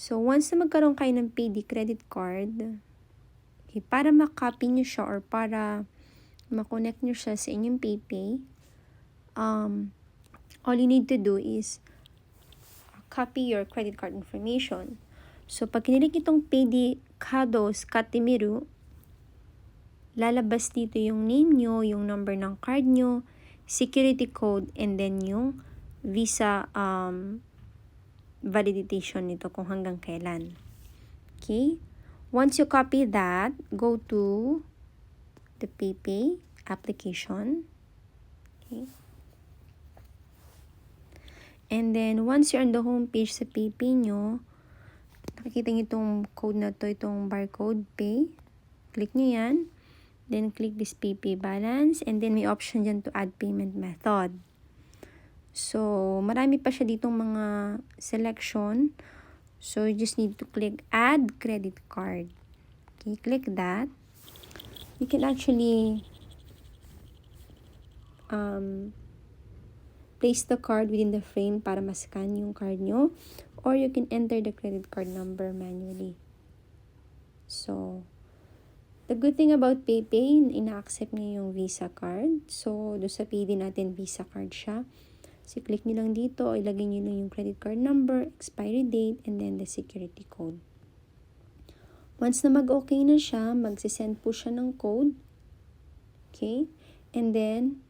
So, once na magkaroon kayo ng PD credit card, okay, para makopy nyo siya or para makonect nyo siya sa inyong PayPay, all you need to do is copy your credit card information. So, pag kinilik itong PD Kados Katimiru, lalabas dito yung name nyo, yung number ng card nyo, security code, and then yung visa validation nito kung hanggang kailan. Okay? Once you copy that, go to the PayPay application. Okay? And then, once you're on the home page sa PayPay nyo, nakikita nyo itong code na to, itong barcode pay. Click nyo yan. Then, click this PayPay balance. And then, may option dyan to add payment method. So, marami pa siya ditong mga selection. So, you just need to click add credit card. Okay, click that. You can actually place the card within the frame para ma-scan yung card nyo. Or you can enter the credit card number manually. So, the good thing about PayPay, ina-accept niya yung Visa card. So, doon sa PD natin, Visa card siya. So, click nyo lang dito, ilagay nyo lang yung credit card number, expiry date, and then the security code. Once na mag-okay na siya, magsisend po siya ng code. Okay? And then,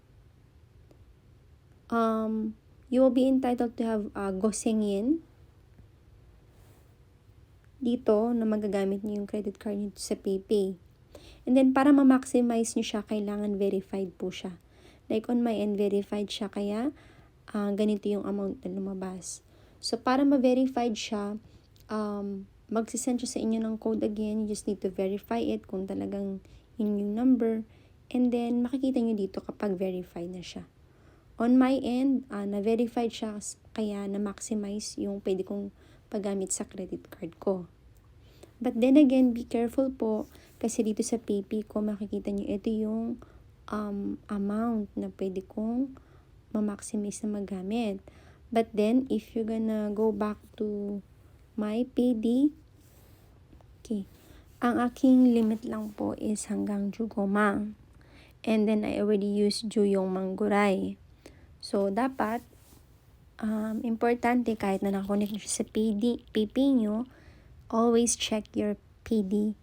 you will be entitled to have Gosengin dito na magagamit niyo yung credit card niyo sa PayPay. And then, para ma-maximize nyo siya, kailangan verified po siya. Like on my end, verified siya, kaya ganito yung amount na lumabas. So, para ma-verified siya, magsisend siya sa inyo ng code again. You just need to verify it kung talagang yun yung number. And then, makikita nyo dito kapag verified na siya. On my end, na-verified siya, kaya na-maximize yung pwede kong paggamit sa credit card ko. But then again, be careful po, kasi dito sa PayPay ko, makikita nyo, ito yung amount na pwede kong ma-maximize na magamit. But then, if you're gonna go back to my PD, okay, ang aking limit lang po is hanggang Jugomang. And then, I already used Juyong Mangguray. So, dapat, importante, kahit na nakakonect nyo siya sa PayPay nyo, always check your PD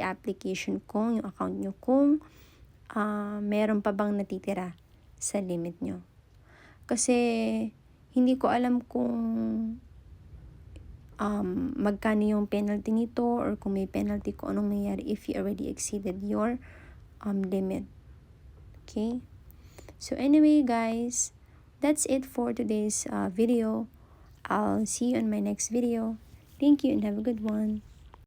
application kung yung account nyo, kung meron pa bang natitira sa limit nyo. Kasi, hindi ko alam kung magkano yung penalty nito or kung may penalty, kung anong mangyayari if you already exceeded your limit. Okay? So, anyway, guys, that's it for today's video. I'll see you in my next video. Thank you and have a good one.